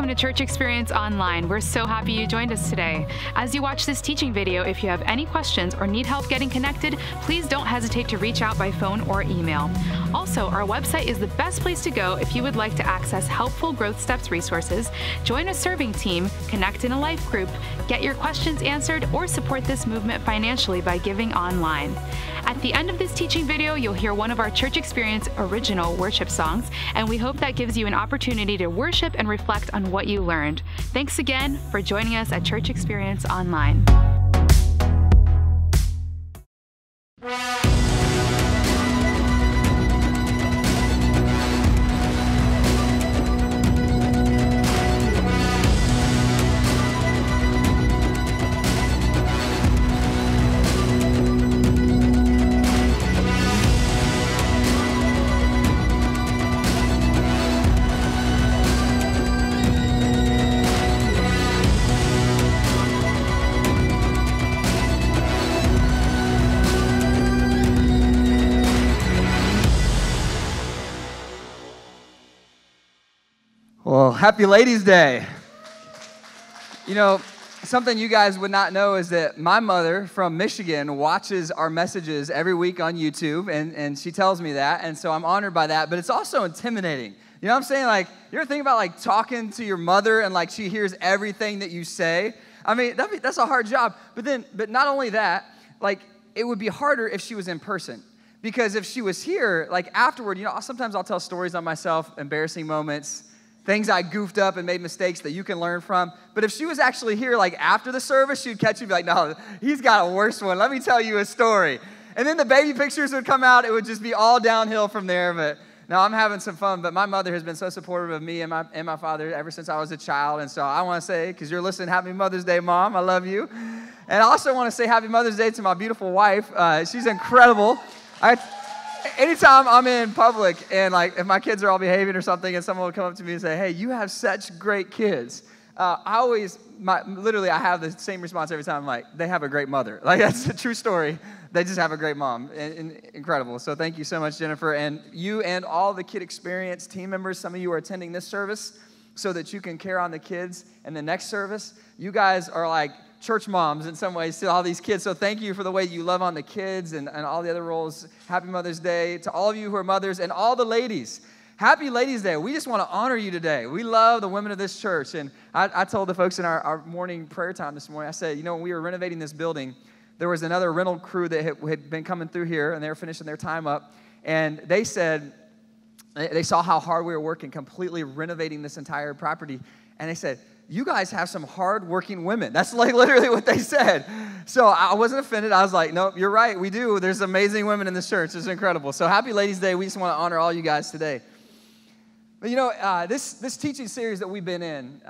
welcome to Church Experience Online. We're so happy you joined us today. As you watch this teaching video, if you have any questions or need help getting connected, please don't hesitate to reach out by phone or email. Also, our website is the best place to go if you would like to access helpful Growth Steps resources, join a serving team, connect in a life group, get your questions answered, or support this movement financially by giving online. At the end of this teaching video, you'll hear one of our Church Experience original worship songs, and we hope that gives you an opportunity to worship and reflect on what you learned. Thanks again for joining us at Church Experience Online. Well, happy Ladies' Day. You know, something you guys would not know is that my mother from Michigan watches our messages every week on YouTube, and she tells me that, and so I'm honored by that, but it's also intimidating. You know what I'm saying? Like, you ever think about, like, talking to your mother and, like, she hears everything that you say? I mean, that's a hard job, but not only that, like, it would be harder if she was in person. Because if she was here, like, afterward, you know, sometimes I'll tell stories on myself, embarrassing moments, things I goofed up and made mistakes that you can learn from. But if she was actually here, like, after the service, she'd catch you and be like, no, he's got a worse one. Let me tell you a story. And then the baby pictures would come out. It would just be all downhill from there. But no, I'm having some fun. But my mother has been so supportive of me and my father ever since I was a child. And so I want to say, because you're listening, Happy Mother's Day, Mom. I love you. And I also want to say Happy Mother's Day to my beautiful wife. She's incredible. Anytime I'm in public and, like, if my kids are all behaving or something and someone will come up to me and say, hey, you have such great kids, I have the same response every time. I'm like, they have a great mother. Like, that's a true story. They just have a great mom. And incredible. So thank you so much, Jennifer. And you and all the Kid Experience team members, some of you are attending this service so that you can care on the kids in the next service. You guys are like church moms in some ways to all these kids. So thank you for the way you love on the kids and all the other roles. Happy Mother's Day to all of you who are mothers and all the ladies. Happy Ladies' Day. We just want to honor you today. We love the women of this church. And I told the folks in our morning prayer time this morning, I said, you know, when we were renovating this building, there was another rental crew that had been coming through here, and they were finishing their time up. And they said, they saw how hard we were working, completely renovating this entire property. And they said, you guys have some hard-working women. That's like literally what they said. So I wasn't offended. I was like, nope, you're right. We do. There's amazing women in this church. It's incredible. So happy Ladies' Day. We just want to honor all you guys today. But you know, this teaching series that we've been in,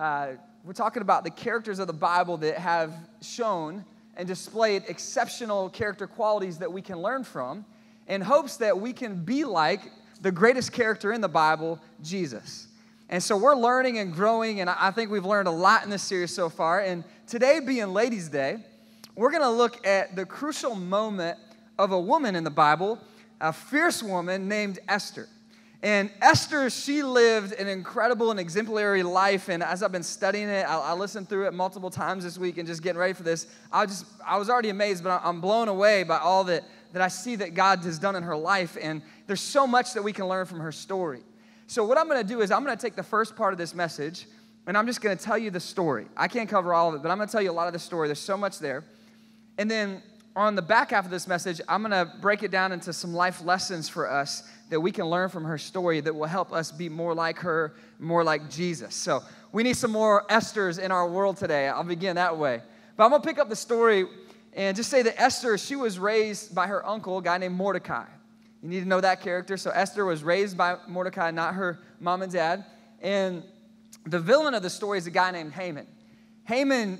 we're talking about the characters of the Bible that have shown and displayed exceptional character qualities that we can learn from in hopes that we can be like the greatest character in the Bible, Jesus. And so we're learning and growing, and I think we've learned a lot in this series so far. And today being Ladies' Day, we're going to look at the crucial moment of a woman in the Bible, a fierce woman named Esther. And Esther, she lived an incredible and exemplary life, and as I've been studying it, I listened through it multiple times this week and just getting ready for this, I was already amazed, but I'm blown away by all that I see that God has done in her life, and there's so much that we can learn from her story. So what I'm going to do is I'm going to take the first part of this message, and I'm just going to tell you the story. I can't cover all of it, but I'm going to tell you a lot of the story. There's so much there. And then on the back half of this message, I'm going to break it down into some life lessons for us that we can learn from her story that will help us be more like her, more like Jesus. So we need some more Esthers in our world today. I'll begin that way. But I'm going to pick up the story and just say that Esther, she was raised by her uncle, a guy named Mordecai. You need to know that character. So Esther was raised by Mordecai, not her mom and dad. And the villain of the story is a guy named Haman. Haman,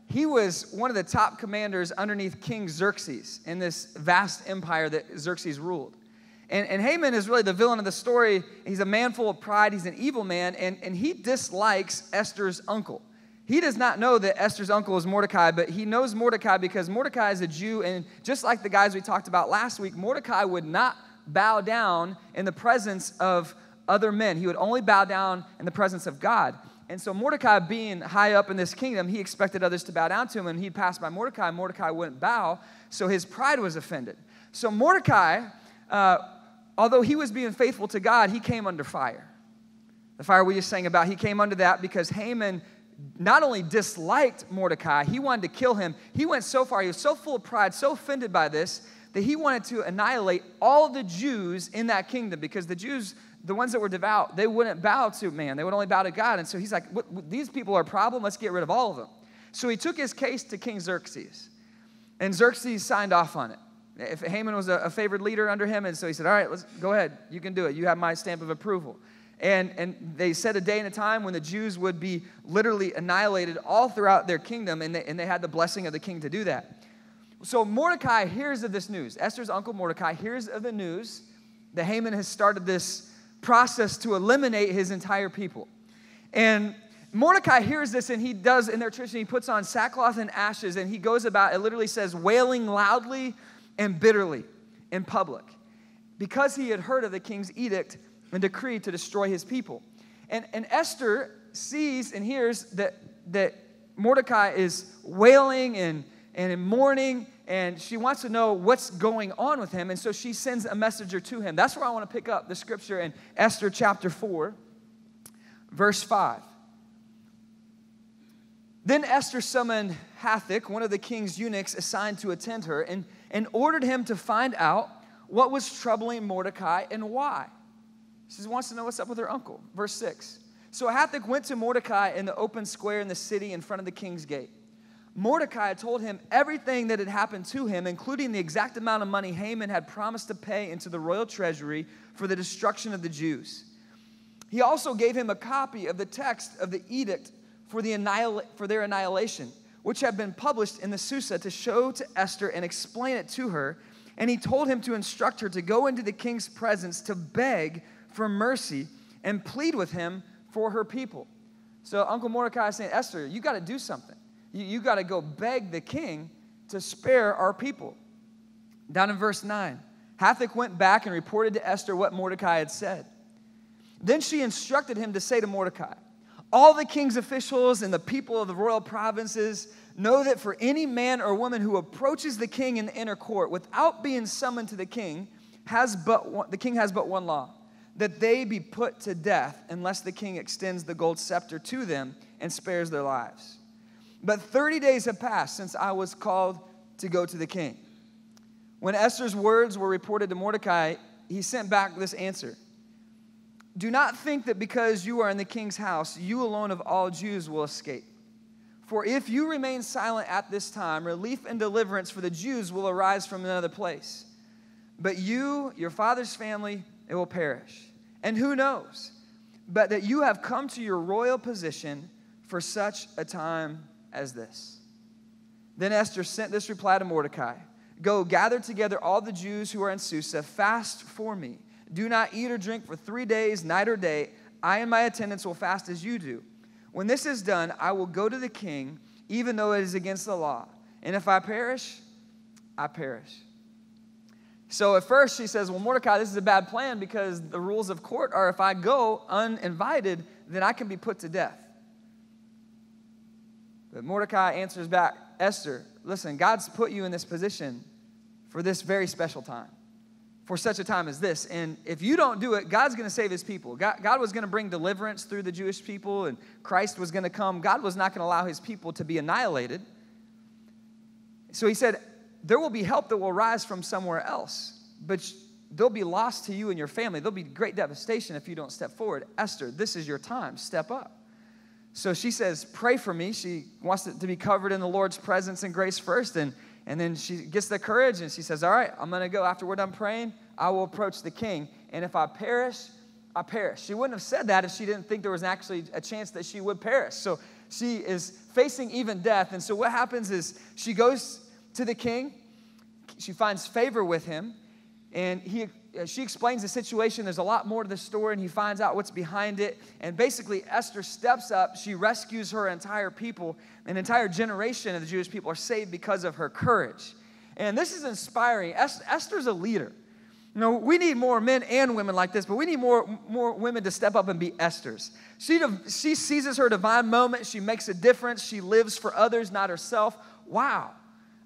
he was one of the top commanders underneath King Xerxes in this vast empire that Xerxes ruled. And Haman is really the villain of the story. He's a man full of pride. He's an evil man, and he dislikes Esther's uncle. He does not know that Esther's uncle is Mordecai, but he knows Mordecai because Mordecai is a Jew, and just like the guys we talked about last week, Mordecai would not bow down in the presence of other men. He would only bow down in the presence of God. And so Mordecai, being high up in this kingdom, he expected others to bow down to him. And he passed by Mordecai. Mordecai wouldn't bow, so his pride was offended. So Mordecai, although he was being faithful to God, he came under fire. The fire we just sang about, he came under that because Haman not only disliked Mordecai, he wanted to kill him. He went so far, he was so full of pride, so offended by this, that he wanted to annihilate all the Jews in that kingdom, because the Jews, the ones that were devout, they wouldn't bow to man. They would only bow to God. And so he's like, these people are a problem. Let's get rid of all of them. So he took his case to King Xerxes, and Xerxes signed off on it. If Haman was a favored leader under him, and so he said, all right, let's go ahead. You can do it. You have my stamp of approval. And they set a day and a time when the Jews would be literally annihilated all throughout their kingdom, and they had the blessing of the king to do that. So Mordecai hears of this news. Esther's uncle Mordecai hears of the news that Haman has started this process to eliminate his entire people. And Mordecai hears this, and he does, in their tradition, he puts on sackcloth and ashes, and he goes about, it literally says, wailing loudly and bitterly in public, because he had heard of the king's edict and decree to destroy his people. And Esther sees and hears that Mordecai is wailing and in mourning, and she wants to know what's going on with him, and so she sends a messenger to him. That's where I want to pick up the scripture in Esther chapter 4, verse 5. Then Esther summoned Hathach, one of the king's eunuchs assigned to attend her, and ordered him to find out what was troubling Mordecai and why. She wants to know what's up with her uncle. Verse 6. So Hathach went to Mordecai in the open square in the city in front of the king's gate. Mordecai told him everything that had happened to him, including the exact amount of money Haman had promised to pay into the royal treasury for the destruction of the Jews. He also gave him a copy of the text of the edict for their annihilation, which had been published in the Susa, to show to Esther and explain it to her. And he told him to instruct her to go into the king's presence to beg for mercy and plead with him for her people. So Uncle Mordecai is saying, Esther, you got to do something. You got to go beg the king to spare our people. Down in verse 9, Hathach went back and reported to Esther what Mordecai had said. Then she instructed him to say to Mordecai, all the king's officials and the people of the royal provinces know that for any man or woman who approaches the king in the inner court without being summoned to the king, the king has but one law, that they be put to death unless the king extends the gold scepter to them and spares their lives. But 30 days have passed since I was called to go to the king. When Esther's words were reported to Mordecai, he sent back this answer. Do not think that because you are in the king's house, you alone of all Jews will escape. For if you remain silent at this time, relief and deliverance for the Jews will arise from another place. But you, your father's family, it will perish. And who knows, but that you have come to your royal position for such a time as this. Then Esther sent this reply to Mordecai. Go, gather together all the Jews who are in Susa, fast for me. Do not eat or drink for 3 days, night or day. I and my attendants will fast as you do. When this is done, I will go to the king, even though it is against the law. And if I perish, I perish. So at first she says, well, Mordecai, this is a bad plan because the rules of court are if I go uninvited, then I can be put to death. But Mordecai answers back, Esther, listen, God's put you in this position for this very special time, for such a time as this. And if you don't do it, God's going to save his people. God was going to bring deliverance through the Jewish people, and Christ was going to come. God was not going to allow his people to be annihilated. So he said, there will be help that will rise from somewhere else, but they'll be lost to you and your family. There'll be great devastation if you don't step forward. Esther, this is your time. Step up. So she says, pray for me. She wants to be covered in the Lord's presence and grace first. And then she gets the courage and she says, all right, I'm going to go. After we're done praying, I will approach the king. And if I perish, I perish. She wouldn't have said that if she didn't think there was actually a chance that she would perish. So she is facing even death. And so what happens is she goes to the king. She finds favor with him. And she explains the situation. There's a lot more to the story, and he finds out what's behind it. And basically, Esther steps up. She rescues her entire people. An entire generation of the Jewish people are saved because of her courage. And this is inspiring. Esther's a leader. You know, we need more men and women like this, but we need more women to step up and be Esthers. She seizes her divine moment. She makes a difference. She lives for others, not herself. Wow.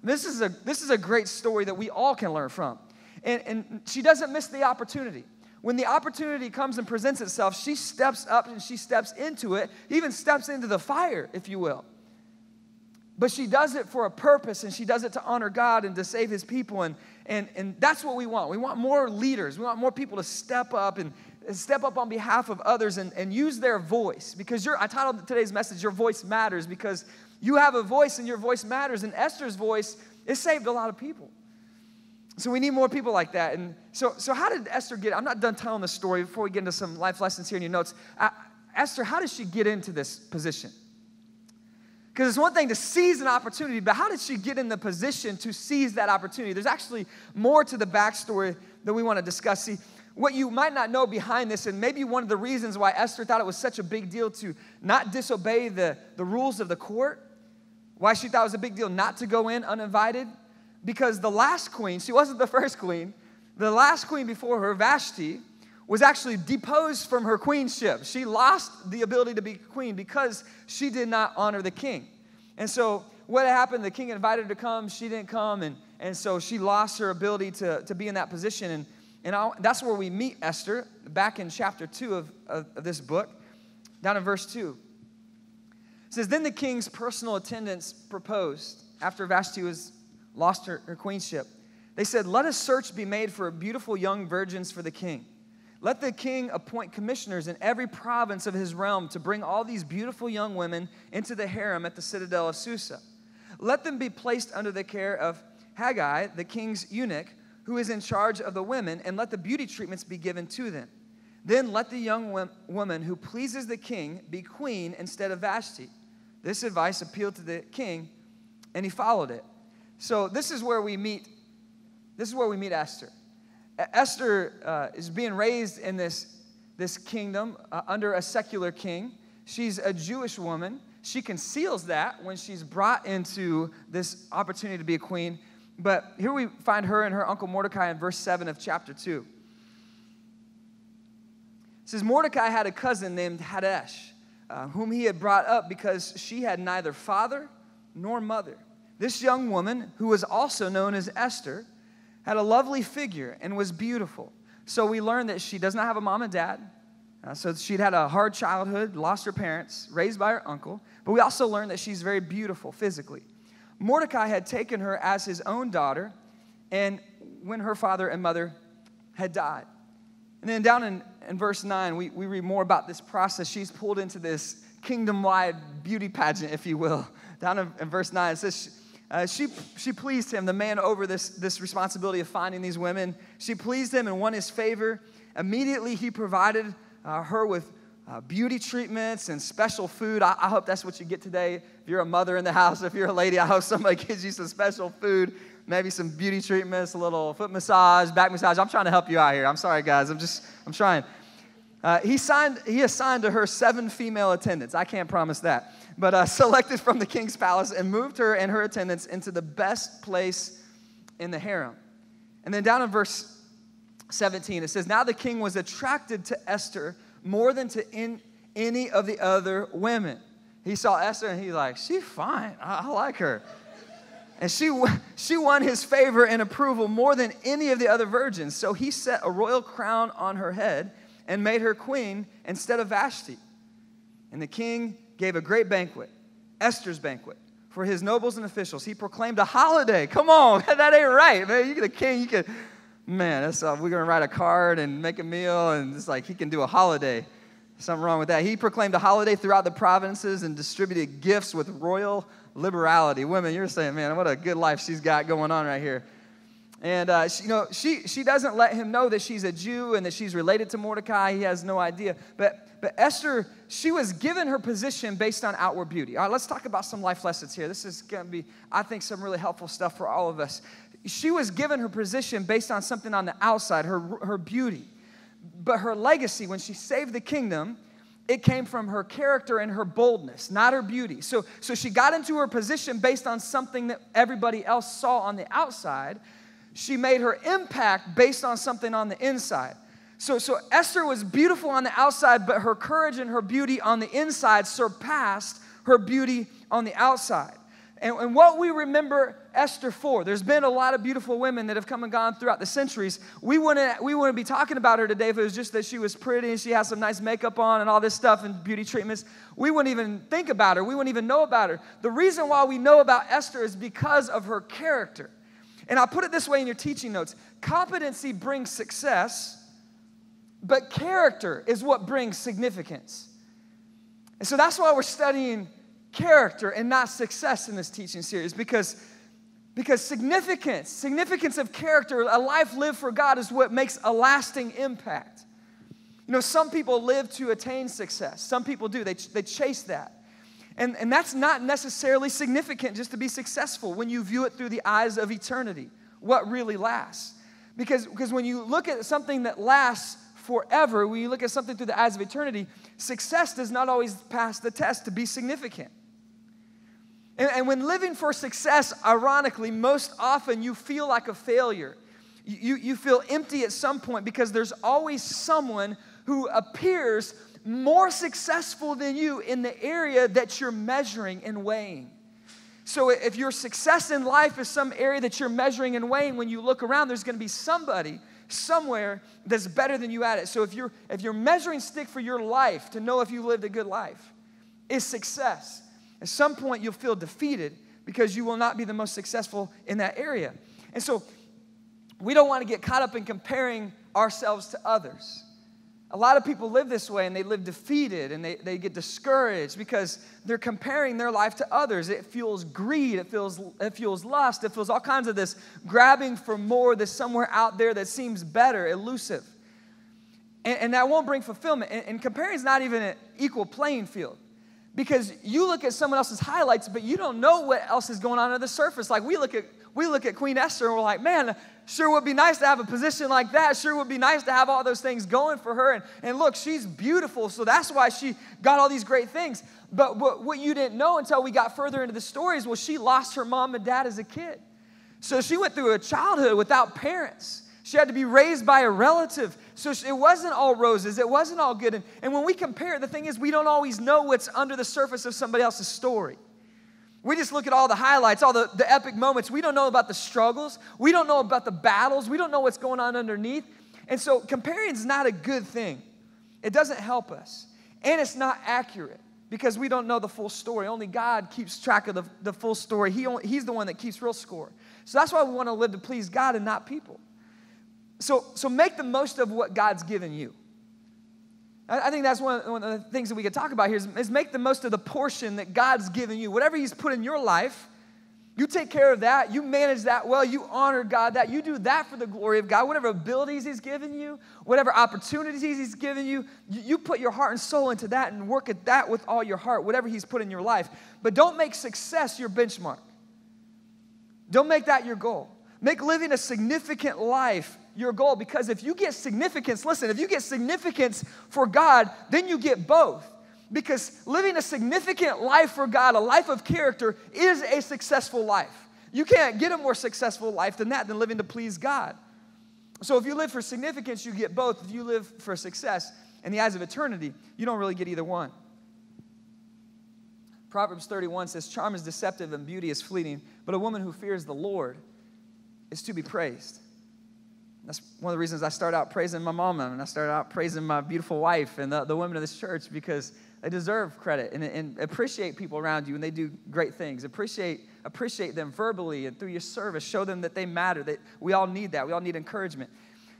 This is a great story that we all can learn from. And she doesn't miss the opportunity. When the opportunity comes and presents itself, she steps up and she steps into it, even steps into the fire, if you will. But she does it for a purpose, and she does it to honor God and to save his people. And that's what we want. We want more leaders. We want more people to step up and step up on behalf of others and use their voice. Because I titled today's message, Your Voice Matters, because you have a voice and your voice matters. And Esther's voice, it saved a lot of people. So we need more people like that. And so how did Esther get, I'm not done telling the story before we get into some life lessons here in your notes. Esther, how did she get into this position? Because it's one thing to seize an opportunity, but how did she get in the position to seize that opportunity? There's actually more to the backstory that we want to discuss. See, what you might not know behind this, and maybe one of the reasons why Esther thought it was such a big deal to not disobey the rules of the court, why she thought it was a big deal not to go in uninvited, because the last queen, she wasn't the first queen, the last queen before her, Vashti, was actually deposed from her queenship. She lost the ability to be queen because she did not honor the king. And so what happened, the king invited her to come, she didn't come, and so she lost her ability to be in that position. And that's where we meet Esther, back in chapter 2 of this book, down in verse 2. It says, then the king's personal attendants proposed, after Vashti lost her queenship. They said, let a search be made for beautiful young virgins for the king. Let the king appoint commissioners in every province of his realm to bring all these beautiful young women into the harem at the citadel of Susa. Let them be placed under the care of Haggai, the king's eunuch, who is in charge of the women, and let the beauty treatments be given to them. Then let the young woman who pleases the king be queen instead of Vashti. This advice appealed to the king, and he followed it. So this is where we meet Esther. Esther is being raised in this kingdom under a secular king. She's a Jewish woman. She conceals that when she's brought into this opportunity to be a queen. But here we find her and her uncle Mordecai in verse 7 of chapter 2. It says, Mordecai had a cousin named Hadash, whom he had brought up because she had neither father nor mother. This young woman, who was also known as Esther, had a lovely figure and was beautiful. So we learned that she does not have a mom and dad. So she'd had a hard childhood, lost her parents, raised by her uncle. But we also learned that she's very beautiful physically. Mordecai had taken her as his own daughter, and when her father and mother had died. And then down in verse 9, we read more about this process. She's pulled into this kingdom-wide beauty pageant, if you will. Down in verse 9, it says, she pleased him, the man over this responsibility of finding these women. She pleased him and won his favor. Immediately, he provided her with beauty treatments and special food. I hope that's what you get today. If you're a mother in the house, if you're a lady, I hope somebody gives you some special food, maybe some beauty treatments, a little foot massage, back massage. I'm trying to help you out here. I'm sorry, guys. I'm trying. He assigned to her 7 female attendants. I can't promise that. But selected from the king's palace and moved her and her attendants into the best place in the harem. And then down in verse 17, it says, now the king was attracted to Esther more than to any of the other women. He saw Esther and he's like, she's fine. I like her. And she won his favor and approval more than any of the other virgins. So he set a royal crown on her head and made her queen instead of Vashti. And the king gave a great banquet, Esther's banquet, for his nobles and officials. He proclaimed a holiday. Come on, that ain't right, man. You get a king, we're going to write a card and make a meal, and it's like he can do a holiday. Something wrong with that. He proclaimed a holiday throughout the provinces and distributed gifts with royal liberality. Women, you're saying, man, what a good life she's got going on right here. And, she doesn't let him know that she's a Jew and that she's related to Mordecai. He has no idea. But Esther, she was given her position based on outward beauty. All right, let's talk about some life lessons here. This is going to be, I think, some really helpful stuff for all of us. She was given her position based on something on the outside, her beauty. But her legacy, when she saved the kingdom, it came from her character and her boldness, not her beauty. So she got into her position based on something that everybody else saw on the outside. She made her impact based on something on the inside. So Esther was beautiful on the outside, but her courage and her beauty on the inside surpassed her beauty on the outside. And what we remember Esther for, there's been a lot of beautiful women that have come and gone throughout the centuries. We wouldn't be talking about her today if it was just that she was pretty and she has some nice makeup on and all this stuff and beauty treatments. We wouldn't even think about her. We wouldn't even know about her. The reason why we know about Esther is because of her character. And I'll put it this way in your teaching notes. Competency brings success, but character is what brings significance. And so that's why we're studying character and not success in this teaching series, because significance of character, a life lived for God, is what makes a lasting impact. You know, some people live to attain success. Some people do. They chase that. And that's not necessarily significant just to be successful when you view it through the eyes of eternity, what really lasts. Because when you look at something that lasts forever, when you look at something through the eyes of eternity, success does not always pass the test to be significant. And when living for success, ironically, most often you feel like a failure. You feel empty at some point because there's always someone who appears more successful than you in the area that you're measuring and weighing. So if your success in life is some area that you're measuring and weighing, when you look around, there's going to be somebody somewhere that's better than you at it. So if your measuring stick for your life to know if you lived a good life is success, at some point you'll feel defeated because you will not be the most successful in that area. And so we don't want to get caught up in comparing ourselves to others. A lot of people live this way and they live defeated and they get discouraged because they're comparing their life to others. It fuels greed, it fuels lust, it fuels all kinds of this grabbing for more that's somewhere out there that seems better, elusive. And that won't bring fulfillment. And comparing is not even an equal playing field. Because you look at someone else's highlights, but you don't know what else is going on under the surface. Like we look at Queen Esther and we're like, man, sure would be nice to have a position like that. Sure would be nice to have all those things going for her. And look, she's beautiful, so that's why she got all these great things. But what you didn't know until we got further into the stories was she lost her mom and dad as a kid. So she went through a childhood without parents. She had to be raised by a relative. So it wasn't all roses. It wasn't all good. And when we compare, the thing is we don't always know what's under the surface of somebody else's story. We just look at all the highlights, all the epic moments. We don't know about the struggles. We don't know about the battles. We don't know what's going on underneath. And so comparing is not a good thing. It doesn't help us. And it's not accurate because we don't know the full story. Only God keeps track of the full story. He's the one that keeps real score. So that's why we want to live to please God and not people. So make the most of what God's given you. I think that's one of the things that we could talk about here is make the most of the portion that God's given you. Whatever He's put in your life, you take care of that. You manage that well. You honor God that. You do that for the glory of God. Whatever abilities He's given you, whatever opportunities He's given you, you put your heart and soul into that and work at that with all your heart, whatever He's put in your life. But don't make success your benchmark. Don't make that your goal. Make living a significant life your goal, because if you get significance, listen, if you get significance for God, then you get both. Because living a significant life for God, a life of character, is a successful life. You can't get a more successful life than that, than living to please God. So if you live for significance, you get both. If you live for success in the eyes of eternity, you don't really get either one. Proverbs 31 says, charm is deceptive and beauty is fleeting, but a woman who fears the Lord is to be praised. That's one of the reasons I started out praising my mama, and I started out praising my beautiful wife and the women of this church, because they deserve credit and appreciate people around you when they do great things. Appreciate them verbally and through your service. Show them that they matter, that we all need that. We all need encouragement.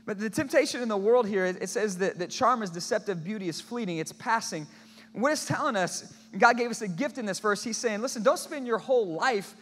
But the temptation in the world here, it says that charm is deceptive, beauty is fleeting, it's passing. And what it's telling us, God gave us a gift in this verse. He's saying, listen, don't spend your whole life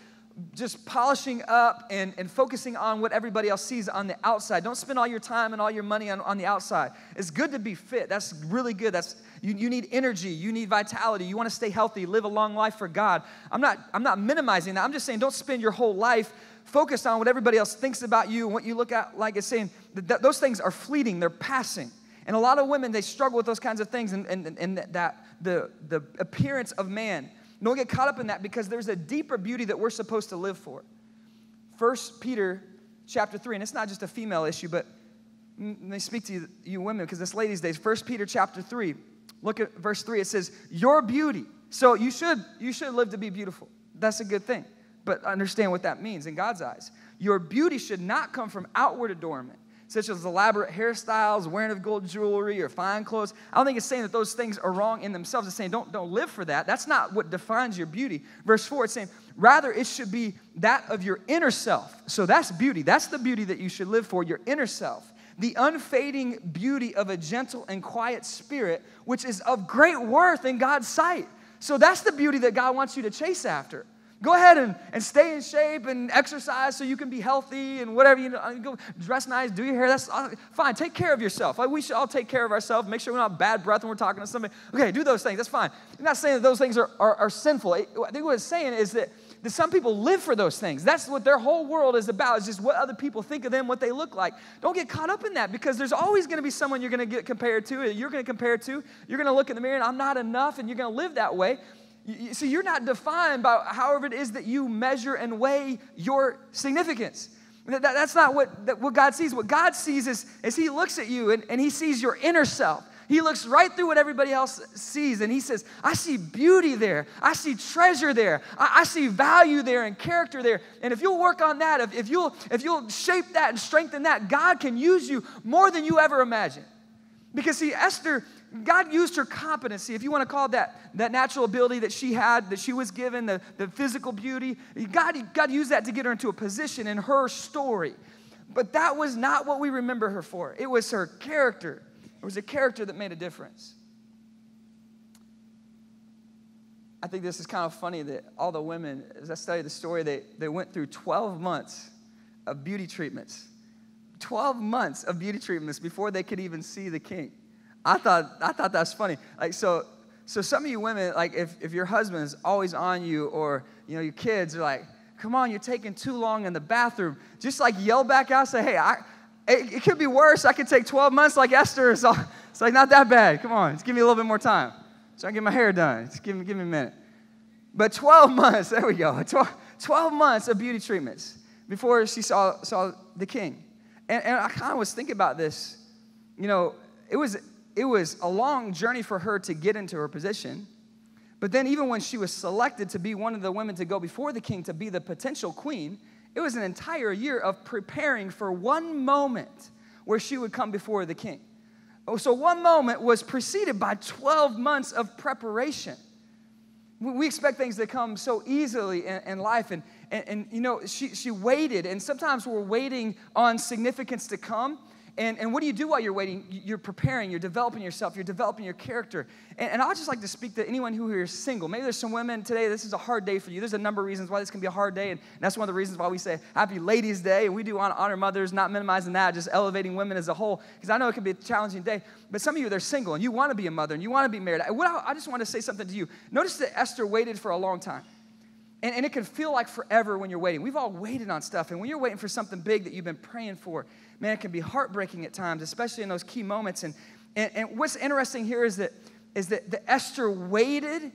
just polishing up and focusing on what everybody else sees on the outside. Don't spend all your time and all your money on the outside. It's good to be fit. That's really good. You need energy. You need vitality. You want to stay healthy, live a long life for God. I'm not minimizing that. I'm just saying don't spend your whole life focused on what everybody else thinks about you and what you look at like. It's saying that those things are fleeting. They're passing. And a lot of women, they struggle with those kinds of things and that the appearance of man. Don't get caught up in that, because there's a deeper beauty that we're supposed to live for. 1 Peter chapter 3, and it's not just a female issue, but let me speak to you women, because this ladies' days. 1 Peter chapter 3, look at verse 3. It says, your beauty. So you should live to be beautiful. That's a good thing. But understand what that means in God's eyes. Your beauty should not come from outward adornment, such as elaborate hairstyles, wearing of gold jewelry, or fine clothes. I don't think it's saying that those things are wrong in themselves. It's saying don't live for that. That's not what defines your beauty. Verse 4, it's saying, rather it should be that of your inner self. So that's beauty. That's the beauty that you should live for, your inner self. The unfading beauty of a gentle and quiet spirit, which is of great worth in God's sight. So that's the beauty that God wants you to chase after. Go ahead and stay in shape and exercise so you can be healthy and whatever. Go dress nice, do your hair. That's fine. Take care of yourself. Like we should all take care of ourselves. Make sure we don't have bad breath when we're talking to somebody. Okay, do those things. That's fine. I'm not saying that those things are sinful. I think what it's saying is that some people live for those things. That's what their whole world is about, is just what other people think of them, what they look like. Don't get caught up in that, because there's always going to be someone you're going to get compared to, and you're going to compare to. You're going to look in the mirror and I'm not enough, and you're going to live that way. So you're not defined by however it is that you measure and weigh your significance. That's not what God sees. What God sees is he looks at you and he sees your inner self. He looks right through what everybody else sees, and he says, I see beauty there. I see treasure there. I see value there and character there. And if you'll work on that, if you'll shape that and strengthen that, God can use you more than you ever imagined. Because see, Esther, God used her competency, if you want to call it that natural ability that she had, that she was given, the physical beauty. God used that to get her into a position in her story. But that was not what we remember her for. It was her character. It was a character that made a difference. I think this is kind of funny that all the women, as I studied the story, they went through 12 months of beauty treatments. 12 months of beauty treatments before they could even see the king. I thought that's funny. Like so some of you women, like if your husband is always on you, or your kids are like, come on, you're taking too long in the bathroom, just like yell back out, say, hey, it could be worse. I could take 12 months like Esther. It's like not that bad. Come on, just give me a little bit more time so I can get my hair done. Just give me a minute. But 12 months, there we go. 12 months of beauty treatments before she saw the king. And I kind of was thinking about this. It was a long journey for her to get into her position. But then even when she was selected to be one of the women to go before the king to be the potential queen, it was an entire year of preparing for one moment where she would come before the king. So one moment was preceded by 12 months of preparation. We expect things to come so easily in life, and she waited, and sometimes we're waiting on significance to come. And what do you do while you're waiting? You're preparing, you're developing yourself, you're developing your character. And I'd just like to speak to anyone who is single. Maybe there's some women today, this is a hard day for you. There's a number of reasons why this can be a hard day, and that's one of the reasons why we say Happy Ladies' Day, and we do honor mothers, not minimizing that, just elevating women as a whole, because I know it can be a challenging day. But some of you, they're single, and you want to be a mother, and you want to be married. I just want to say something to you. Notice that Esther waited for a long time. And it can feel like forever when you're waiting. We've all waited on stuff. And when you're waiting for something big that you've been praying for, man, it can be heartbreaking at times, especially in those key moments. And what's interesting here is that Esther waited,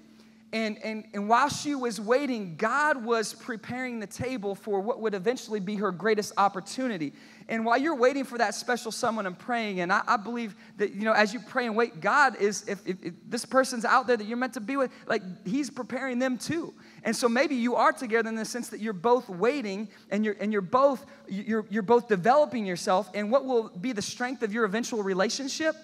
and while she was waiting, God was preparing the table for what would eventually be her greatest opportunity. And while you're waiting for that special someone and praying, and I believe that, as you pray and wait, God is, if this person's out there that you're meant to be with, like, he's preparing them too. And so maybe you are together in the sense that you're both waiting, and you're both developing yourself. And what will be the strength of your eventual relationship,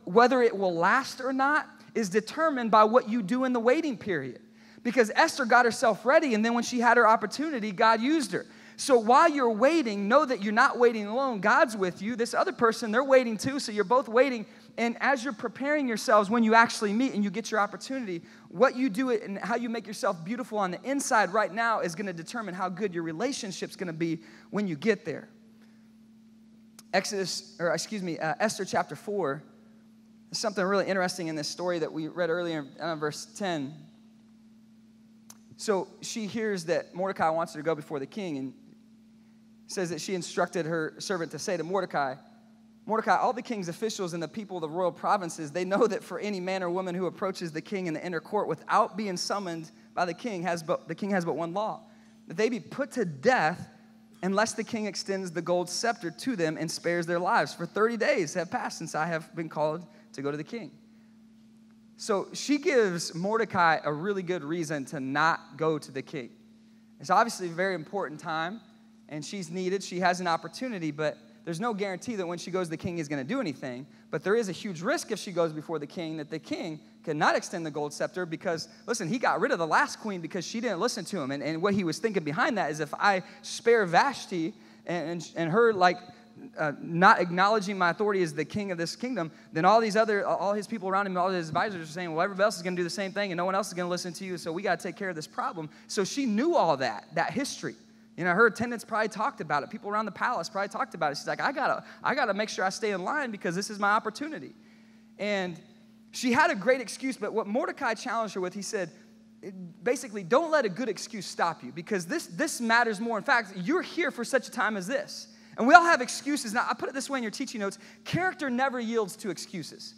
whether it will last or not, is determined by what you do in the waiting period. Because Esther got herself ready, and then when she had her opportunity, God used her. So while you're waiting, know that you're not waiting alone. God's with you. This other person, they're waiting too, so you're both waiting. And as you're preparing yourselves, when you actually meet and you get your opportunity, what you do and how you make yourself beautiful on the inside right now is going to determine how good your relationship's going to be when you get there. Esther chapter 4. There's something really interesting in this story that we read earlier in verse 10. So she hears that Mordecai wants her to go before the king, and says that she instructed her servant to say to Mordecai, all the king's officials and the people of the royal provinces, they know that for any man or woman who approaches the king in the inner court without being summoned by the king has but one law, that they be put to death unless the king extends the gold scepter to them and spares their lives. For 30 days have passed since I have been called to go to the king. So she gives Mordecai a really good reason to not go to the king. It's obviously a very important time, and she's needed. She has an opportunity, but there's no guarantee that when she goes, the king is going to do anything. But there is a huge risk if she goes before the king that the king cannot extend the gold scepter because, listen, he got rid of the last queen because she didn't listen to him. And what he was thinking behind that is if I spare Vashti and her, like, not acknowledging my authority as the king of this kingdom, then all his people around him, all his advisors are saying, well, everybody else is going to do the same thing and no one else is going to listen to you, so we got to take care of this problem. So she knew all that history. You know, her attendants probably talked about it. People around the palace probably talked about it. She's like, I gotta make sure I stay in line because this is my opportunity. And she had a great excuse, but what Mordecai challenged her with, he said, basically, don't let a good excuse stop you because this matters more. In fact, you're here for such a time as this. And we all have excuses. Now, I put it this way in your teaching notes. Character never yields to excuses.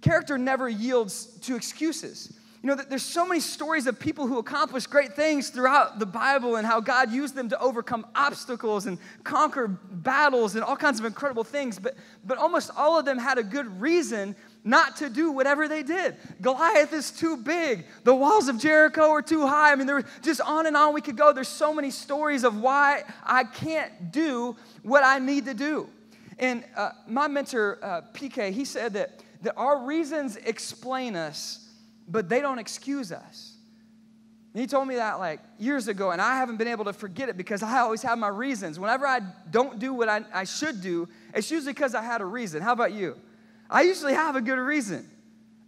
Character never yields to excuses. You know, there's so many stories of people who accomplish great things throughout the Bible and how God used them to overcome obstacles and conquer battles and all kinds of incredible things. But almost all of them had a good reason not to do whatever they did. Goliath is too big. The walls of Jericho are too high. I mean, there were just on and on we could go. There's so many stories of why I can't do what I need to do. And my mentor, PK, he said that our reasons explain us, but they don't excuse us. And he told me that like years ago, and I haven't been able to forget it because I always have my reasons. Whenever I don't do what I should do, it's usually because I had a reason. How about you? I usually have a good reason.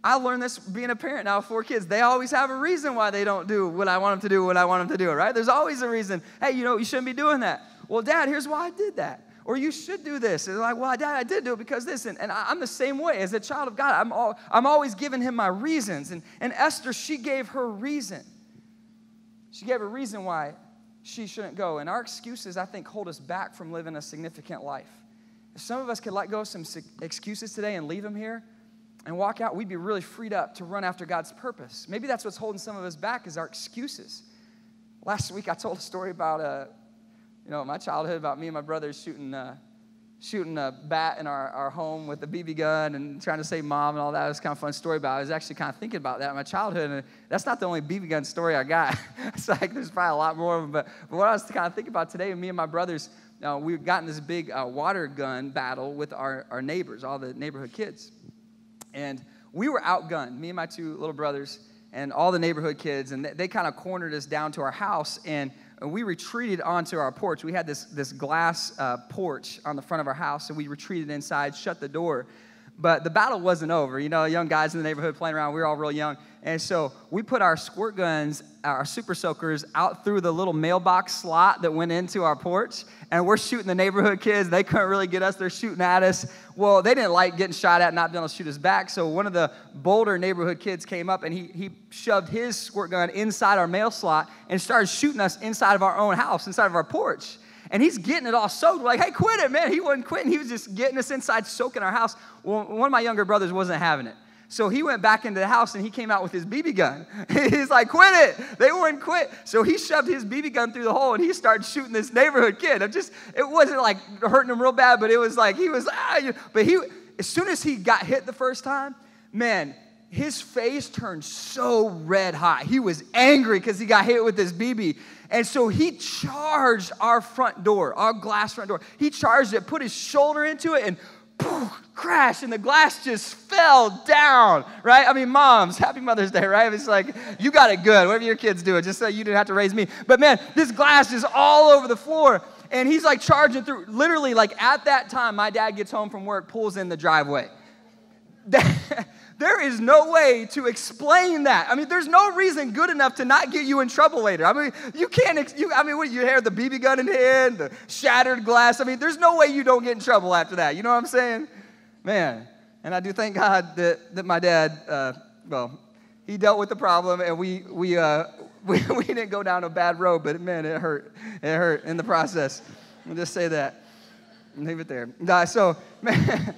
I learned this being a parent now of 4 kids. They always have a reason why they don't do what I want them to do when I want them to do it, right? There's always a reason. Hey, you know, you shouldn't be doing that. Well, Dad, here's why I did that. Or you should do this. And they're like, well, Dad, I did do it because this. And I'm the same way. As a child of God, I'm always giving him my reasons. And Esther, she gave her reason. She gave a reason why she shouldn't go. And our excuses, I think, hold us back from living a significant life. If some of us could let go of some excuses today and leave them here and walk out, we'd be really freed up to run after God's purpose. Maybe that's what's holding some of us back is our excuses. Last week, I told a story about my childhood, about me and my brothers shooting a bat in our home with a BB gun and trying to save Mom and all that. It was kind of a fun story, but I was actually kind of thinking about that in my childhood, and that's not the only BB gun story I got. It's like there's probably a lot more of them, but what I was kind of thinking about today, me and my brothers, we've gotten this big water gun battle with our neighbors, all the neighborhood kids, and we were outgunned, me and my 2 little brothers and all the neighborhood kids, and they kind of cornered us down to our house, and we retreated onto our porch. We had this glass porch on the front of our house, and we retreated inside, shut the door. But the battle wasn't over. You know, young guys in the neighborhood playing around, we were all real young. And so we put our squirt guns, our super soakers, out through the little mailbox slot that went into our porch, and we're shooting the neighborhood kids. They couldn't really get us. They're shooting at us. Well, they didn't like getting shot at, not being able to shoot us back, so one of the bolder neighborhood kids came up, and he shoved his squirt gun inside our mail slot and started shooting us inside of our own house, inside of our porch. And he's getting it all soaked. We're like, hey, quit it, man. He wasn't quitting. He was just getting us inside, soaking our house. Well, one of my younger brothers wasn't having it. So he went back into the house, and he came out with his BB gun. He's like, quit it. They wouldn't quit. So he shoved his BB gun through the hole, and he started shooting this neighborhood kid. It wasn't like hurting him real bad, but it was like but as soon as he got hit the first time, man, his face turned so red hot. He was angry because he got hit with this BB. And so he charged our front door, our glass front door. He charged it, put his shoulder into it, and poof, crashed, and the glass just fell down, right? I mean, moms, happy Mother's Day, right? It's like, you got it good, whatever your kids do, just so you didn't have to raise me. But man, this glass is all over the floor, and he's like charging through. Literally, like at that time, my dad gets home from work, pulls in the driveway. There is no way to explain that. I mean, there's no reason good enough to not get you in trouble later. I mean, you can't, you hear the BB gun in hand, the shattered glass. I mean, there's no way you don't get in trouble after that. You know what I'm saying? Man, and I do thank God that my dad, he dealt with the problem, and we didn't go down a bad road, but man, it hurt. It hurt in the process. I'll just say that. Leave it there. So, man,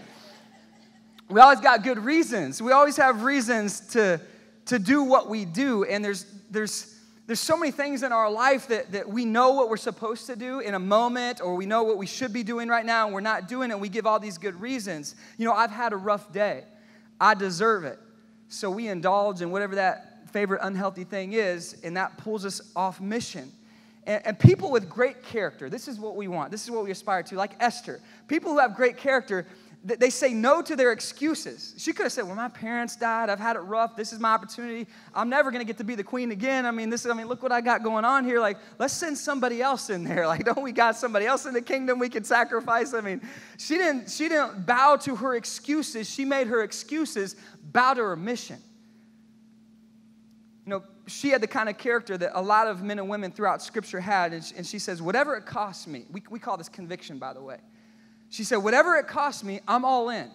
we always got good reasons. We always have reasons to do what we do, and there's There's so many things in our life that we know what we're supposed to do in a moment, or we know what we should be doing right now, and we're not doing it, and we give all these good reasons. I've had a rough day. I deserve it. So we indulge in whatever that favorite unhealthy thing is, and that pulls us off mission. And people with great character, this is what we want. This is what we aspire to, like Esther. People who have great character, they say no to their excuses. She could have said, well, my parents died. I've had it rough. This is my opportunity. I'm never going to get to be the queen again. Look what I got going on here. Let's send somebody else in there. Don't we got somebody else in the kingdom we can sacrifice? She didn't bow to her excuses. She made her excuses bow to her mission. She had the kind of character that a lot of men and women throughout Scripture had, and she says, whatever it costs me, we call this conviction, by the way. She said, whatever it costs me, I'm all in.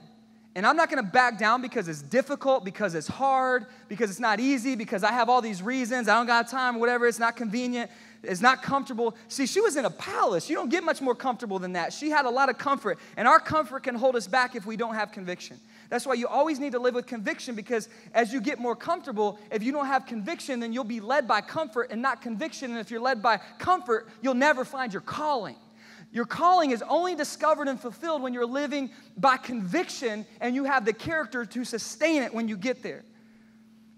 And I'm not going to back down because it's difficult, because it's hard, because it's not easy, because I have all these reasons, I don't got time, whatever, it's not convenient, it's not comfortable. See, she was in a palace. You don't get much more comfortable than that. She had a lot of comfort, and our comfort can hold us back if we don't have conviction. That's why you always need to live with conviction, because as you get more comfortable, if you don't have conviction, then you'll be led by comfort and not conviction. And if you're led by comfort, you'll never find your calling. Your calling is only discovered and fulfilled when you're living by conviction and you have the character to sustain it when you get there.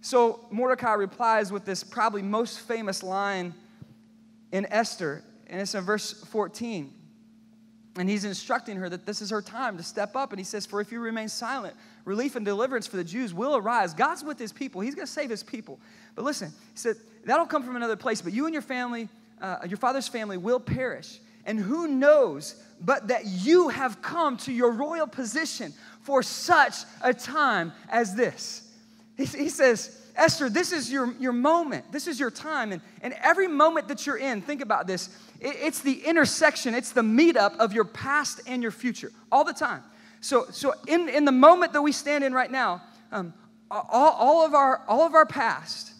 So Mordecai replies with this probably most famous line in Esther, and it's in verse 14. And he's instructing her that this is her time to step up. And he says, for if you remain silent, relief and deliverance for the Jews will arise. God's with his people. He's going to save his people. But listen, he said, that'll come from another place. But you and your family, your father's family will perish. And who knows but that you have come to your royal position for such a time as this. He says, Esther, this is your moment. This is your time. And every moment that you're in, think about this. It's the intersection. It's the meetup of your past and your future all the time. So in the moment that we stand in right now, all of our past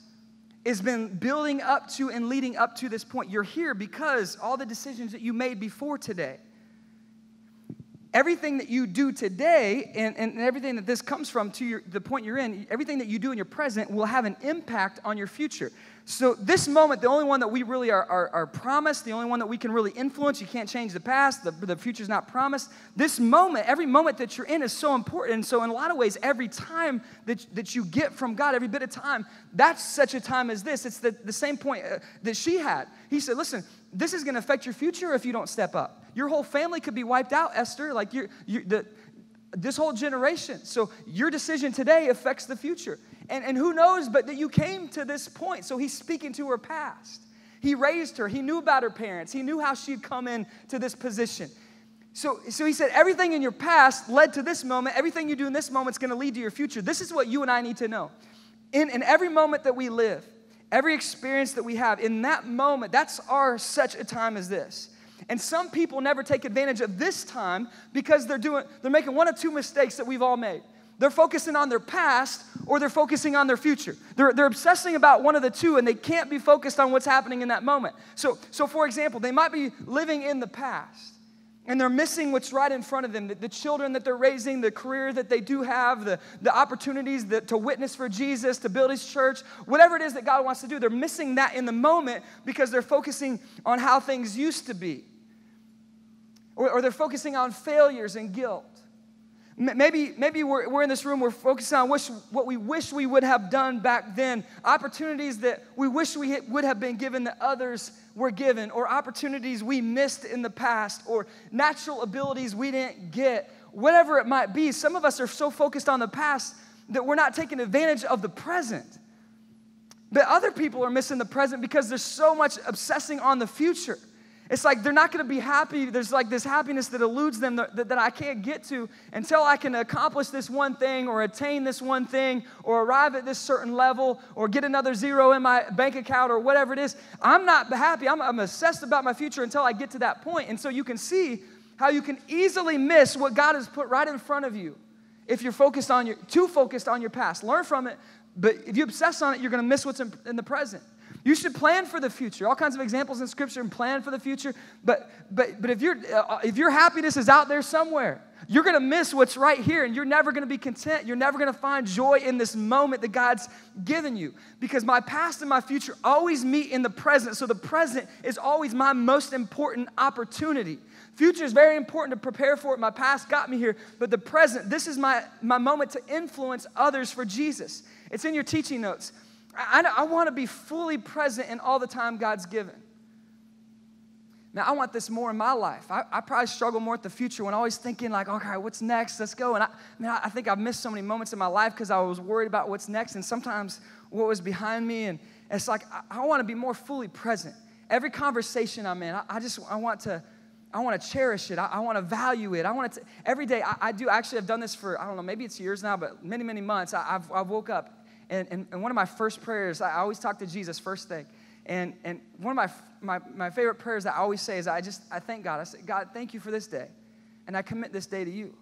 has been building up to and leading up to this point. You're here because all the decisions that you made before today. Everything that you do today and everything that this comes from to the point you're in, everything that you do in your present will have an impact on your future. So this moment, the only one that we really are promised, the only one that we can really influence, you can't change the past, the future's not promised. This moment, every moment that you're in is so important. And so in a lot of ways, every time that you get from God, every bit of time, that's such a time as this. It's the same point that she had. He said, listen, this is going to affect your future if you don't step up. Your whole family could be wiped out, Esther, this whole generation. So your decision today affects the future. And who knows but that you came to this point. So he's speaking to her past. He raised her. He knew about her parents. He knew how she'd come into this position. So he said everything in your past led to this moment. Everything you do in this moment is going to lead to your future. This is what you and I need to know. In every moment that we live, every experience that we have, in that moment, that's our such a time as this. And some people never take advantage of this time because they're making one of two mistakes that we've all made. They're focusing on their past or they're focusing on their future. They're obsessing about one of the two, and they can't be focused on what's happening in that moment. So for example, they might be living in the past, and they're missing what's right in front of them, the children that they're raising, the career that they do have, the opportunities to witness for Jesus, to build his church, whatever it is that God wants to do. They're missing that in the moment because they're focusing on how things used to be. Or they're focusing on failures and guilt. Maybe we're in this room, we're focusing on what we wish we would have done back then, opportunities that we wish we would have been given that others were given, or opportunities we missed in the past, or natural abilities we didn't get, whatever it might be. Some of us are so focused on the past that we're not taking advantage of the present. But other people are missing the present because there's so much obsessing on the future. It's like they're not going to be happy. There's like this happiness that eludes them that I can't get to until I can accomplish this one thing or attain this one thing or arrive at this certain level or get another zero in my bank account or whatever it is. I'm not happy. I'm obsessed about my future until I get to that point. And so you can see how you can easily miss what God has put right in front of you if you're too focused on your past. Learn from it, but if you obsess on it, you're going to miss what's in the present. You should plan for the future. All kinds of examples in Scripture and plan for the future. But if your happiness is out there somewhere, you're going to miss what's right here, and you're never going to be content. You're never going to find joy in this moment that God's given you, because my past and my future always meet in the present. So the present is always my most important opportunity. Future is very important to prepare for it. My past got me here, but the present, this is my moment to influence others for Jesus. It's in your teaching notes. I want to be fully present in all the time God's given. Now, I want this more in my life. I probably struggle more with the future when always thinking like, okay, what's next? Let's go. And I think I've missed so many moments in my life because I was worried about what's next and sometimes what was behind me. And it's like, I want to be more fully present. Every conversation I'm in, I want to cherish it. I want to value it. Every day, I do actually have done this for, I don't know, maybe it's years now, but many, many months. I've woke up, and one of my first prayers, I always talk to Jesus first thing. And one of my favorite prayers that I always say is I thank God. I say, God, thank you for this day. And I commit this day to you.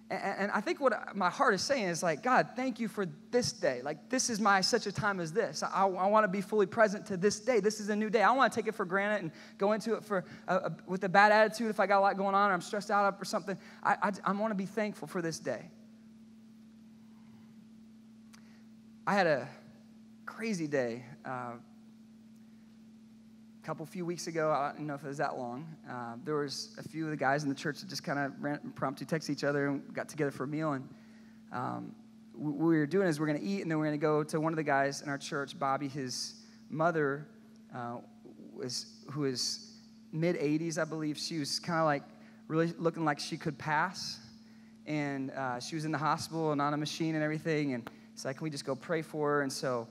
And I think what my heart is saying is like, God, thank you for this day. Like, this is such a time as this. I want to be fully present to this day. This is a new day. I don't want to take it for granted and go into it with a bad attitude if I got a lot going on or I'm stressed out or something. I want to be thankful for this day. I had a crazy day. A few weeks ago, I don't know if it was that long, there was a few of the guys in the church that just kind of impromptu text each other and got together for a meal. And what we were doing is we're going to eat, and then we're going to go to one of the guys in our church, Bobby. His mother, who is mid-80s, I believe. She was kind of like really looking like she could pass. And she was in the hospital and on a machine and everything. And it's like, can we just go pray for her? And so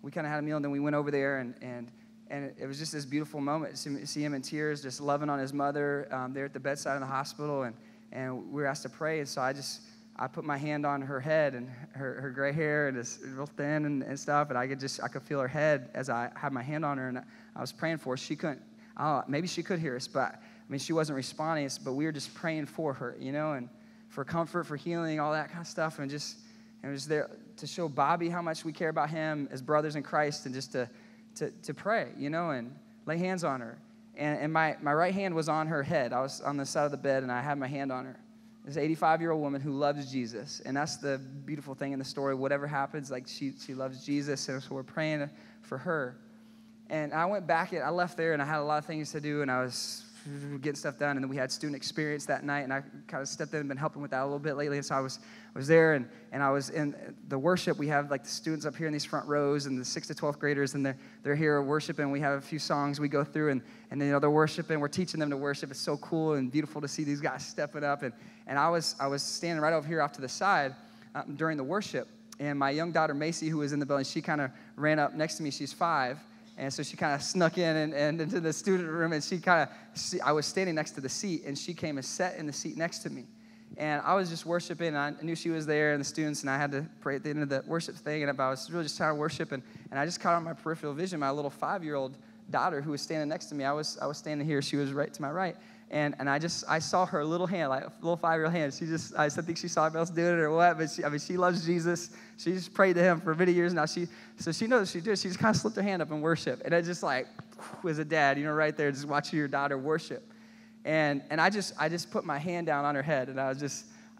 we kind of had a meal, and then we went over there, and it was just this beautiful moment to see him in tears, just loving on his mother there at the bedside in the hospital. And we were asked to pray. And so I put my hand on her head and her gray hair, and it's real thin and stuff. And I could feel her head as I had my hand on her, and I was praying for her. She couldn't, maybe she could hear us, but I mean, she wasn't responding. But we were just praying for her, and for comfort, for healing, all that kind of stuff. And it was there to show Bobby how much we care about him as brothers in Christ, and just to pray, and lay hands on her. And my right hand was on her head. I was on the side of the bed, and I had my hand on her. This 85-year-old woman who loves Jesus. And that's the beautiful thing in the story. Whatever happens, like she loves Jesus, and so we're praying for her. And I went back, I left there, and I had a lot of things to do, and I was getting stuff done. And then we had student experience that night, and I kind of stepped in and been helping with that a little bit lately. And so I was there, and I was in the worship. We have like the students up here in these front rows, and the 6th to 12th graders, and they're here worshiping. We have a few songs we go through, and then they're worshiping. We're teaching them to worship. It's so cool and beautiful to see these guys stepping up. And I was standing right over here off to the side during the worship, and my young daughter Macy, who was in the building, she kind of ran up next to me. She's 5. And so she kind of snuck in and into the student room, and I was standing next to the seat, and she came and sat in the seat next to me. And I was just worshiping, and I knew she was there, and the students, and I had to pray at the end of the worship thing, and I was really just trying to worship, and I just caught on my peripheral vision my little 5-year-old daughter who was standing next to me. I was standing here, she was right to my right. And I saw her little hand, like a little 5-year-old hand. I think she saw everybody else doing it or what, but she loves Jesus. She just prayed to him for many years now. So she knows she did. She just kind of slipped her hand up in worship. And it just like, as a dad, right there, just watching your daughter worship. And I just put my hand down on her head, and I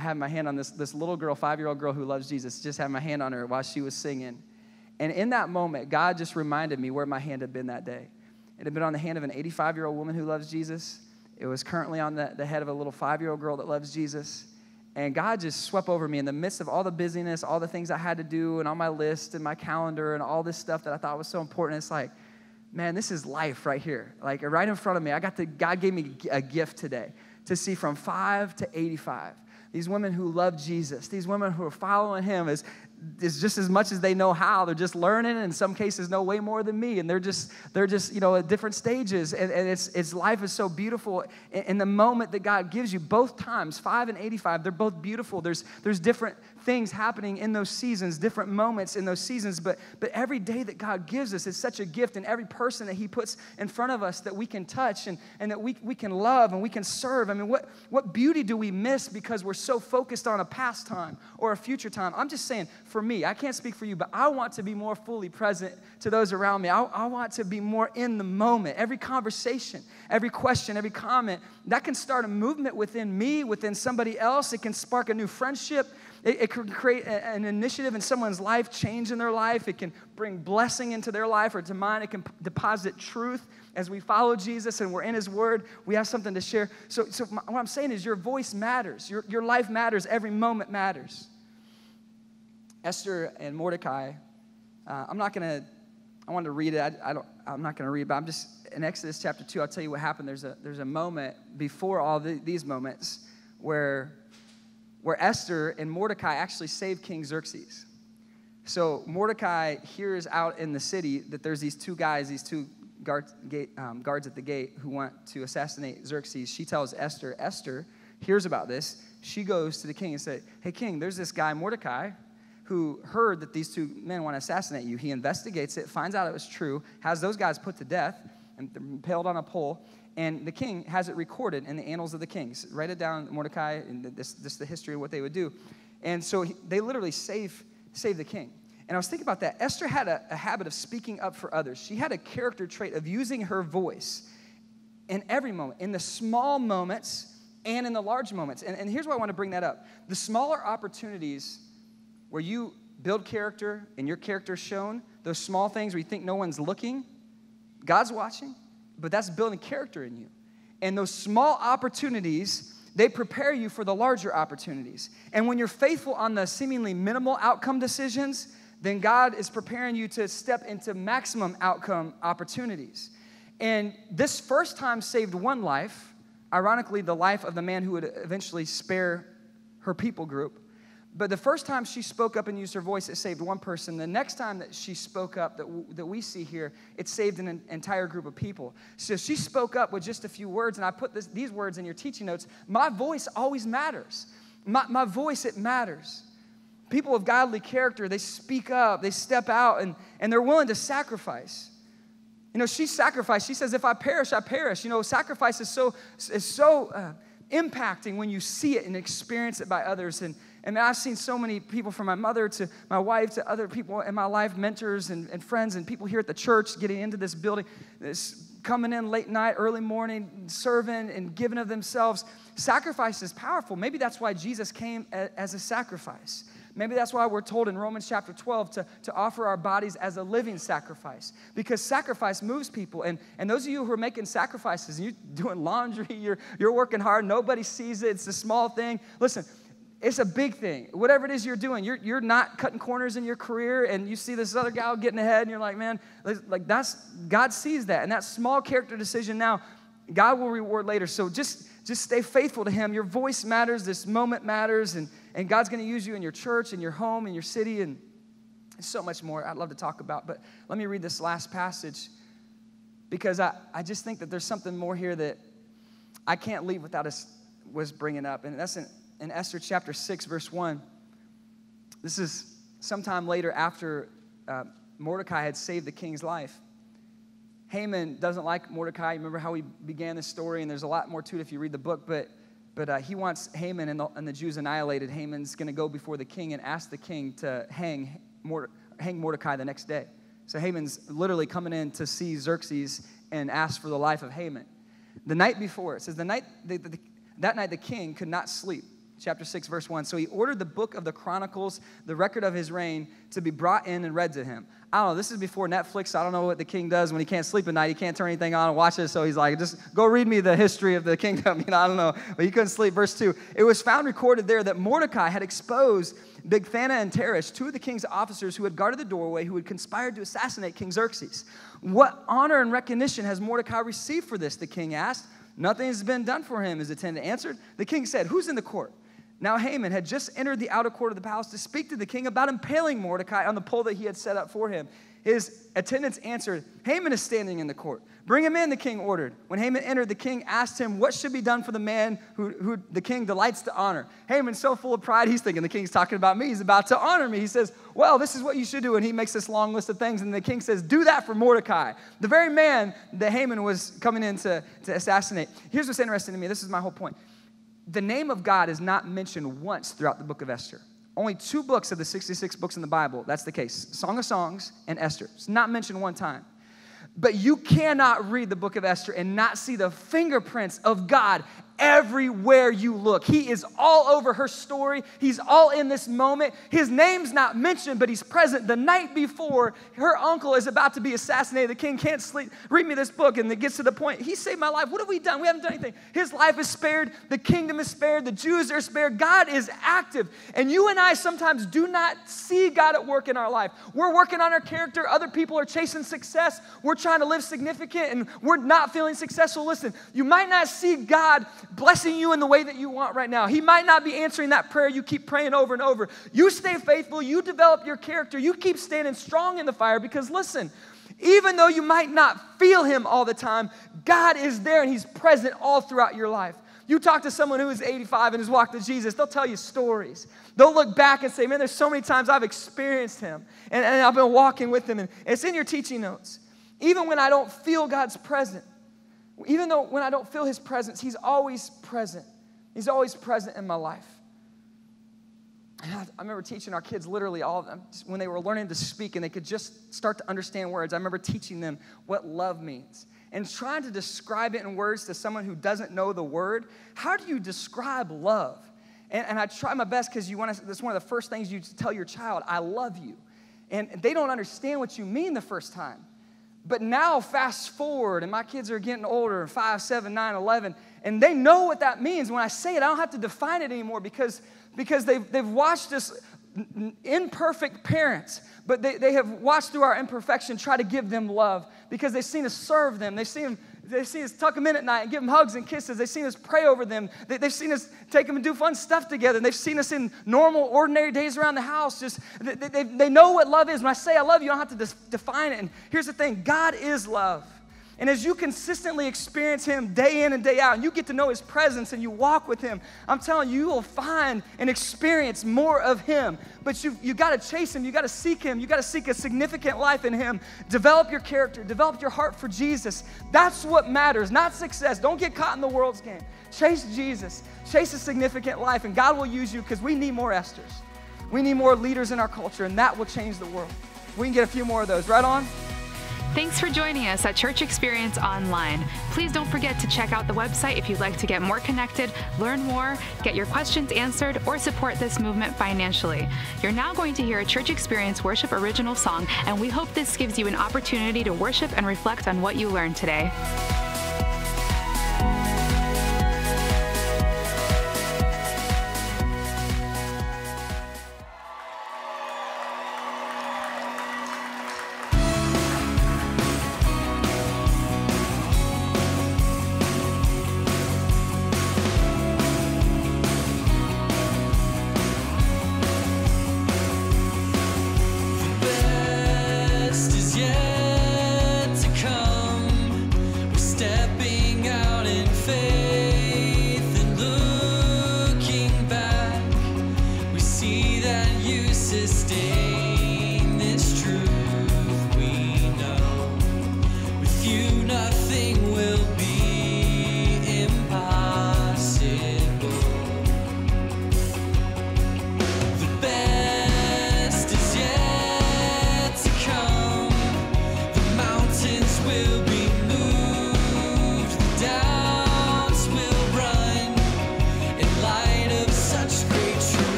had my hand on this little girl, 5-year-old girl who loves Jesus, just had my hand on her while she was singing. And in that moment, God just reminded me where my hand had been that day. It had been on the hand of an 85-year-old woman who loves Jesus. It was currently on the head of a little 5-year-old girl that loves Jesus. And God just swept over me in the midst of all the busyness, all the things I had to do, and on my list and my calendar and all this stuff that I thought was so important. It's like, man, this is life right here. Like right in front of me. God gave me a gift today to see from 5 to 85. These women who love Jesus, these women who are following him is just as much as they know how. They're just learning, and in some cases know way more than me, and they're just at different stages, and it's life is so beautiful. In the moment that God gives you, both times, 5 and 85, they're both beautiful. There's different things happening in those seasons, different moments in those seasons, but every day that God gives us is such a gift, and every person that he puts in front of us that we can touch and that we can love and we can serve. I mean, what beauty do we miss because we're so focused on a past time or a future time? I'm just saying, for me. I can't speak for you, but I want to be more fully present to those around me. I want to be more in the moment. Every conversation, every question, every comment, that can start a movement within me, within somebody else. It can spark a new friendship. It can create an initiative in someone's life, change in their life. It can bring blessing into their life or to mine. It can deposit truth. As we follow Jesus and we're in his word, we have something to share. So what I'm saying is your voice matters. Your life matters. Every moment matters. Esther and Mordecai, I wanted to read it. I'm not going to read it, but I'm just, in Exodus chapter 2, I'll tell you what happened. There's a moment before all these moments where Esther and Mordecai actually saved King Xerxes. So Mordecai hears out in the city that there's these two guys, these two guards at the gate who want to assassinate Xerxes. She tells Esther. Esther hears about this. She goes to the king and says, hey, king, there's this guy, Mordecai, who heard that these two men want to assassinate you. He investigates it, finds out it was true, has those guys put to death and impaled on a pole, and the king has it recorded in the annals of the kings. Write it down, Mordecai, and this is the history of what they would do. And so they literally save the king. And I was thinking about that. Esther had a habit of speaking up for others. She had a character trait of using her voice in every moment, in the small moments and in the large moments. And here's why I want to bring that up. The smaller opportunities where you build character and your character is shown, those small things where you think no one's looking, God's watching, but that's building character in you. And those small opportunities, they prepare you for the larger opportunities. And when you're faithful on the seemingly minimal outcome decisions, then God is preparing you to step into maximum outcome opportunities. And this first time saved one life, ironically, the life of the man who would eventually spare her people group. But the first time she spoke up and used her voice, it saved one person. The next time that she spoke up that we see here, it saved an entire group of people. So she spoke up with just a few words, and I put these words in your teaching notes. My voice always matters. My voice, it matters. People of godly character, they speak up, they step out, and they're willing to sacrifice. You know, she sacrificed. She says, if I perish, I perish. You know, sacrifice is so impacting when you see it and experience it by others. And I've seen so many people, from my mother to my wife to other people in my life, mentors and friends and people here at the church getting into this building, coming in late night, early morning, serving and giving of themselves. Sacrifice is powerful. Maybe that's why Jesus came as a sacrifice. Maybe that's why we're told in Romans chapter 12 to offer our bodies as a living sacrifice, because sacrifice moves people. And those of you who are making sacrifices, you're doing laundry, you're working hard, nobody sees it, it's a small thing. Listen, it's a big thing. Whatever it is you're doing, you're not cutting corners in your career, and you see this other gal getting ahead, and you're like, man, like God sees that. And that small character decision now, God will reward later. So just stay faithful to him. Your voice matters. This moment matters. And God's going to use you in your church, in your home, in your city, and so much more I'd love to talk about. But let me read this last passage, because I just think that there's something more here that I can't leave without us was bringing up. And that's in Esther chapter 6, verse 1. This is sometime later after Mordecai had saved the king's life. Haman doesn't like Mordecai. Remember how we began this story, and there's a lot more to it if you read the book, but he wants Haman and the Jews annihilated. Haman's going to go before the king and ask the king to hang Mordecai the next day. So Haman's literally coming in to see Xerxes and ask for the life of Haman. The night before, it says, that night the king could not sleep. Chapter 6, verse 1. So he ordered the book of the Chronicles, the record of his reign, to be brought in and read to him. I don't know, this is before Netflix. I don't know what the king does when he can't sleep at night. He can't turn anything on and watch it. So he's like, just go read me the history of the kingdom. You know, I don't know. But he couldn't sleep. Verse 2. It was found recorded there that Mordecai had exposed Bigthana and Teresh, two of the king's officers who had guarded the doorway, who had conspired to assassinate King Xerxes. What honor and recognition has Mordecai received for this? The king asked. Nothing has been done for him, his attendant answered. The king said, who's in the court? Now Haman had just entered the outer court of the palace to speak to the king about impaling Mordecai on the pole that he had set up for him. His attendants answered, Haman is standing in the court. Bring him in, the king ordered. When Haman entered, the king asked him, what should be done for the man who the king delights to honor? Haman's so full of pride, he's thinking the king's talking about me. He's about to honor me. He says, well, this is what you should do. And he makes this long list of things. And the king says, do that for Mordecai, the very man that Haman was coming in to assassinate. Here's what's interesting to me. This is my whole point. The name of God is not mentioned once throughout the book of Esther. Only 2 books of the 66 books in the Bible, that's the case. Song of Songs and Esther. It's not mentioned one time. But you cannot read the book of Esther and not see the fingerprints of God everywhere you look. He is all over her story. He's all in this moment. His name's not mentioned, but he's present. The night before, her uncle is about to be assassinated. The king can't sleep. Read me this book, and it gets to the point. He saved my life. What have we done? We haven't done anything. His life is spared. The kingdom is spared. The Jews are spared. God is active. And you and I sometimes do not see God at work in our life. We're working on our character. Other people are chasing success. We're trying to live significant, and we're not feeling successful. Listen, you might not see God blessing you in the way that you want right now. He might not be answering that prayer you keep praying over and over. You stay faithful. You develop your character. You keep standing strong in the fire because, listen, even though you might not feel him all the time, God is there and he's present all throughout your life. You talk to someone who is 85 and has walked with Jesus, they'll tell you stories. They'll look back and say, man, there's so many times I've experienced him and I've been walking with him. And it's in your teaching notes. Even when I don't feel God's presence, even though when I don't feel his presence, he's always present. He's always present in my life. And I remember teaching our kids, literally all of them, when they were learning to speak and they could just start to understand words. I remember teaching them what love means and trying to describe it in words to someone who doesn't know the word. How do you describe love? And I try my best because that's one of the first things you tell your child, I love you. And they don't understand what you mean the first time. But now, fast forward, and my kids are getting older, 5, 7, 9, 11, and they know what that means. When I say it, I don't have to define it anymore because they've watched us imperfect parents, but they have watched through our imperfection try to give them love because they've seen us serve them. They've seen us tuck them in at night and give them hugs and kisses. They've seen us pray over them. They've seen us take them and do fun stuff together. And they've seen us in normal, ordinary days around the house. They know what love is. When I say I love you, I don't have to define it. And here's the thing. God is love. And as you consistently experience him day in and day out, and you get to know his presence and you walk with him, I'm telling you, you will find and experience more of him. But you got to chase him. You got to seek him. You got to seek a significant life in him. Develop your character. Develop your heart for Jesus. That's what matters, not success. Don't get caught in the world's game. Chase Jesus. Chase a significant life, and God will use you because we need more Esthers. We need more leaders in our culture, and that will change the world. We can get a few more of those. Right on? Thanks for joining us at Church Experience Online. Please don't forget to check out the website if you'd like to get more connected, learn more, get your questions answered, or support this movement financially. You're now going to hear a Church Experience worship original song, and we hope this gives you an opportunity to worship and reflect on what you learned today. Yet to come, we're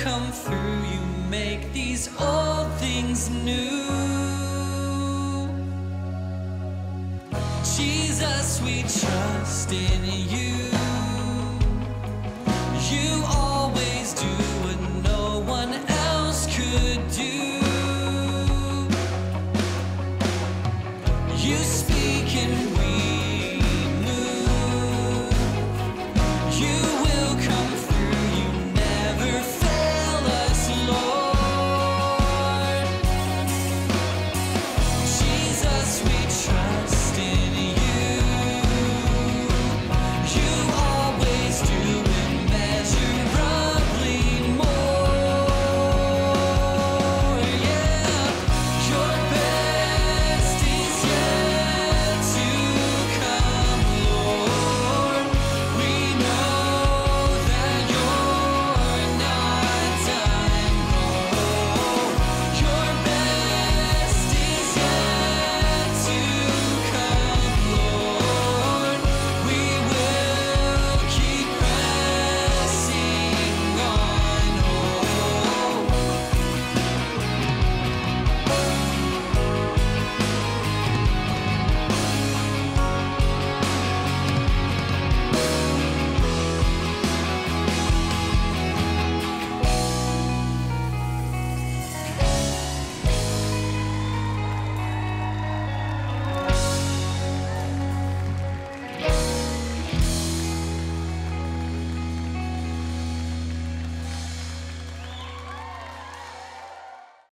come through, you make these old things new. Jesus, we trust in you. You